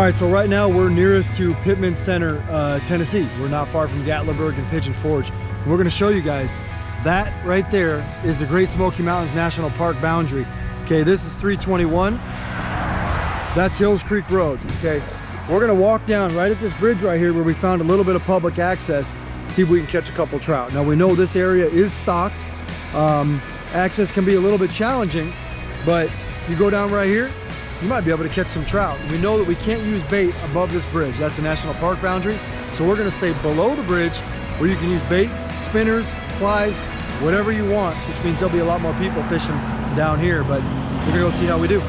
right, so right now we're nearest to Pittman Center, Tennessee. We're not far from Gatlinburg and Pigeon Forge. We're gonna show you guys that right there is the Great Smoky Mountains National Park boundary. Okay, this is 321. That's Hills Creek Road, okay? We're gonna walk down right at this bridge right here where we found a little bit of public access, see if we can catch a couple trout. Now we know this area is stocked. Access can be a little bit challenging, but you go down right here, you might be able to catch some trout. We know that we can't use bait above this bridge. That's a national park boundary. So we're gonna stay below the bridge where you can use bait, spinners, flies, whatever you want, which means there'll be a lot more people fishing down here, but we're gonna go see how we do.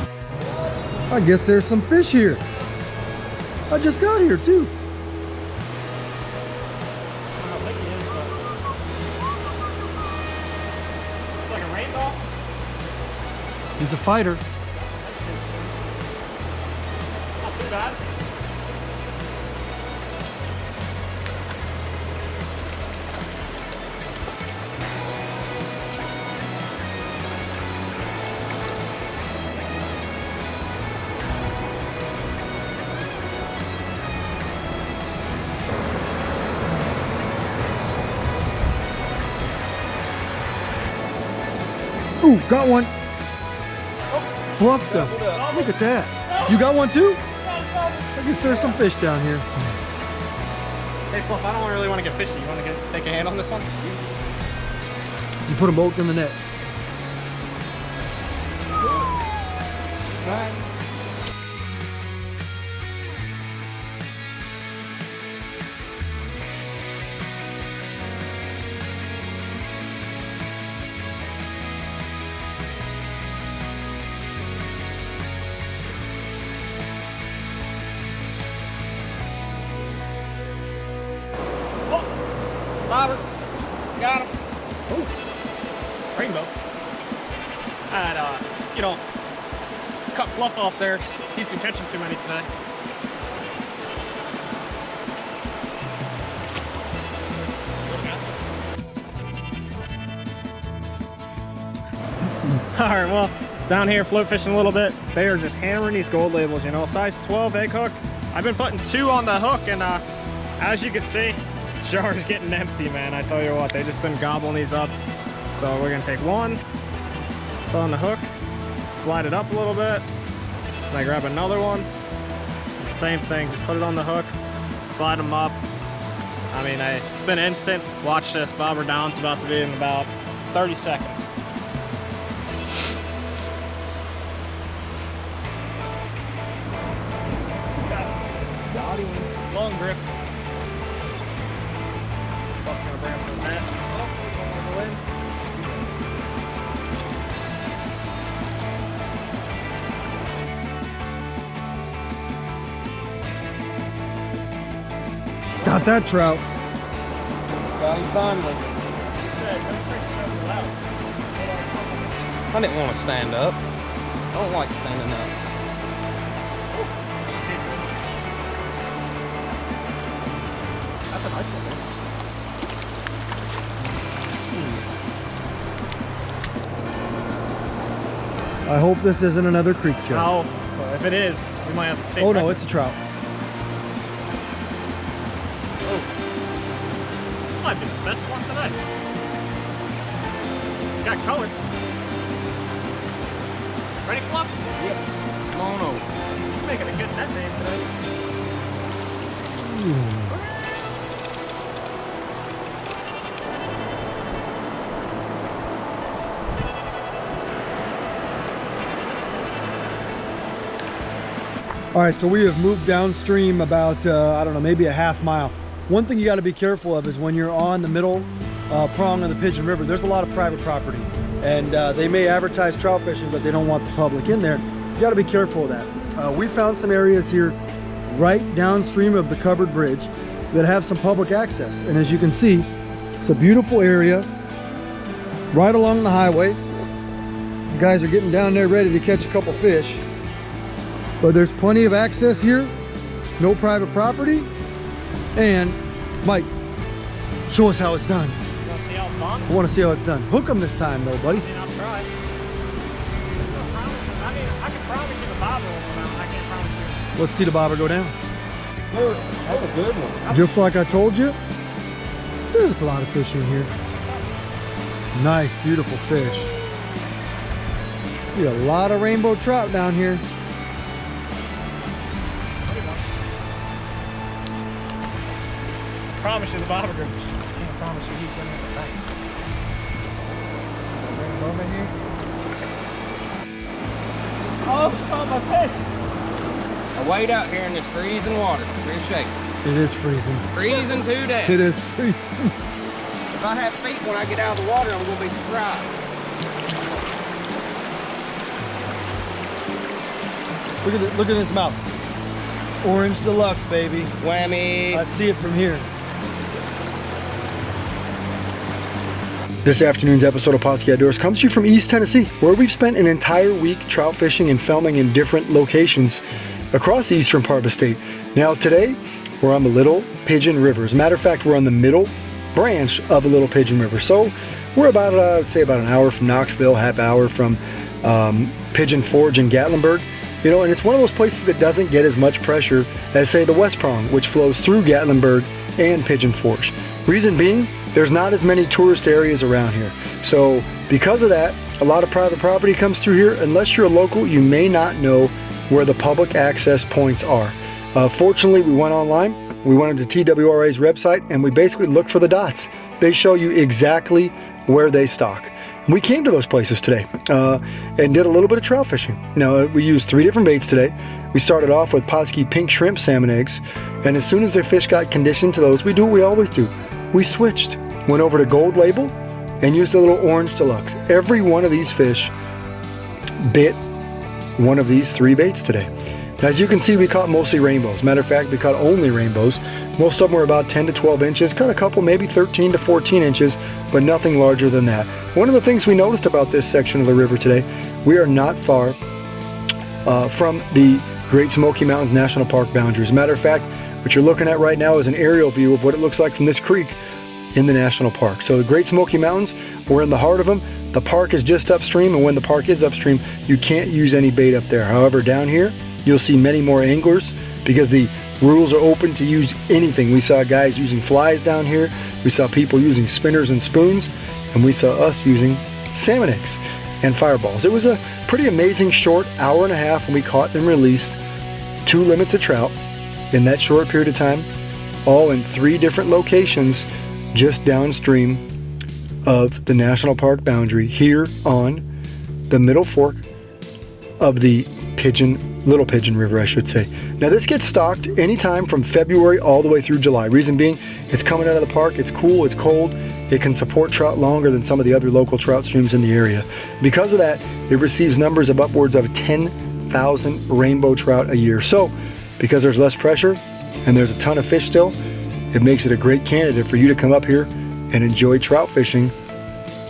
I guess there's some fish here. I just got here too. It's like a rainbow. He's a fighter. Not too bad. Ooh, got one. Fluffed him. Look at that. You got one too? I guess there's some fish down here. Hey Fluff, I don't really want to get fishy. You want to take a hand on this one? You put them both in the net. Alright. Bobber, got him. Oh, rainbow. And you know, cut Fluff off there. He's been catching too many today. All right, well, down here float fishing a little bit. They are just hammering these gold labels, you know, size 12 egg hook. I've been putting 2 on the hook, and as you can see, jar's getting empty, man. I tell you what, they've just been gobbling these up. So we're gonna take 1, put on the hook, slide it up a little bit, and I grab another one. Same thing, just put it on the hook, slide them up. I mean, it's been instant. Watch this, bobber down's about to be in about 30 seconds. Got him. Long grip. Gonna bring him to the net. Oh, going on the wind. Got that trout. Got him finally. I didn't want to stand up. I don't like standing up. That's a nice one. I hope this isn't another creek jug. No, so if it is, we might have to stay. Oh no, it's a trout. Oh. This might be the best one today. Got color. Ready, Fluff? Yep. Come on over. You're making a good net name today. All right, so we have moved downstream about, I don't know, maybe a half mile. One thing you gotta be careful of is when you're on the middle prong of the Pigeon River, there's a lot of private property. And they may advertise trout fishing, but they don't want the public in there. You gotta be careful of that. We found some areas here right downstream of the covered bridge that have some public access. And as you can see, it's a beautiful area right along the highway. The guys are getting down there ready to catch a couple fish. But there's plenty of access here, no private property. And Mike, show us how it's done. You want to see how it's done? I want to see how it's done. Hook them this time though, buddy. I mean, I'll try. I mean, I can promise you the bobber will come out. I can't promise you. Let's see the bobber go down. That's a good one. Just like I told you, there's a lot of fish in here. Nice, beautiful fish. We got a lot of rainbow trout down here. I promise you the bobber goes. I can't promise you he's gonna have a bite. Bring him over here. Oh, my fish! I wade out here in this freezing water. We're shaking. It is freezing. Freezing to death. It is freezing. If I have feet when I get out of the water, I'm gonna be surprised. Look at his mouth. Orange deluxe, baby. Whammy. I see it from here. This afternoon's episode of Pautzke Outdoors comes to you from East Tennessee, where we've spent an entire week trout fishing and filming in different locations across the eastern part of the state. Now today, we're on the Little Pigeon River. As a matter of fact, we're on the middle branch of the Little Pigeon River. So we're about, I would say about an hour from Knoxville, half hour from Pigeon Forge and Gatlinburg. You know, and it's one of those places that doesn't get as much pressure as, say, the West Prong, which flows through Gatlinburg and Pigeon Forge. Reason being, there's not as many tourist areas around here. So because of that, a lot of private property comes through here. Unless you're a local, you may not know where the public access points are. Fortunately, we went online. We went into TWRA's website and we basically looked for the dots. They show you exactly where they stock. We came to those places today and did a little bit of trout fishing. Now, we used 3 different baits today. We started off with Pautzke pink shrimp salmon eggs, and as soon as the fish got conditioned to those, we do what we always do. We switched, went over to Gold Label, and used a little orange deluxe. Every one of these fish bit one of these 3 baits today. Now, as you can see, we caught mostly rainbows. Matter of fact, we caught only rainbows. Most of them were about 10 to 12 inches. Caught a couple, maybe 13 to 14 inches, but nothing larger than that. One of the things we noticed about this section of the river today, we are not far from the Great Smoky Mountains National Park boundary. As a matter of fact, what you're looking at right now is an aerial view of what it looks like from this creek in the national park. So the Great Smoky Mountains, we're in the heart of them. The park is just upstream, and when the park is upstream, you can't use any bait up there. However, down here, you'll see many more anglers because the rules are open to use anything. We saw guys using flies down here. We saw people using spinners and spoons, and we saw us using salmon eggs and fireballs. It was a pretty amazing short hour and a half when we caught and released 2 limits of trout in that short period of time, all in 3 different locations just downstream of the national park boundary here on the middle fork of the Little Pigeon River, I should say. Now this gets stocked anytime from February all the way through July. Reason being, it's coming out of the park, it's cool, it's cold, it can support trout longer than some of the other local trout streams in the area. Because of that, it receives numbers of upwards of 10,000 rainbow trout a year. So, because there's less pressure and there's a ton of fish still, it makes it a great candidate for you to come up here and enjoy trout fishing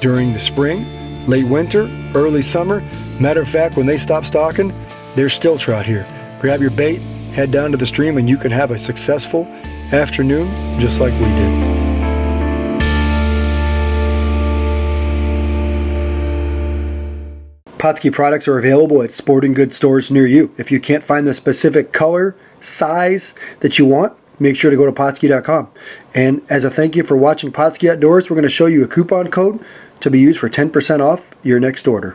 during the spring, late winter, early summer. Matter of fact, when they stop stocking, there's still trout here. Grab your bait, head down to the stream, and you can have a successful afternoon just like we did. Pautzke products are available at sporting goods stores near you. If you can't find the specific color, size that you want, make sure to go to Pautzke.com. And as a thank you for watching Pautzke Outdoors, we're going to show you a coupon code to be used for 10% off your next order.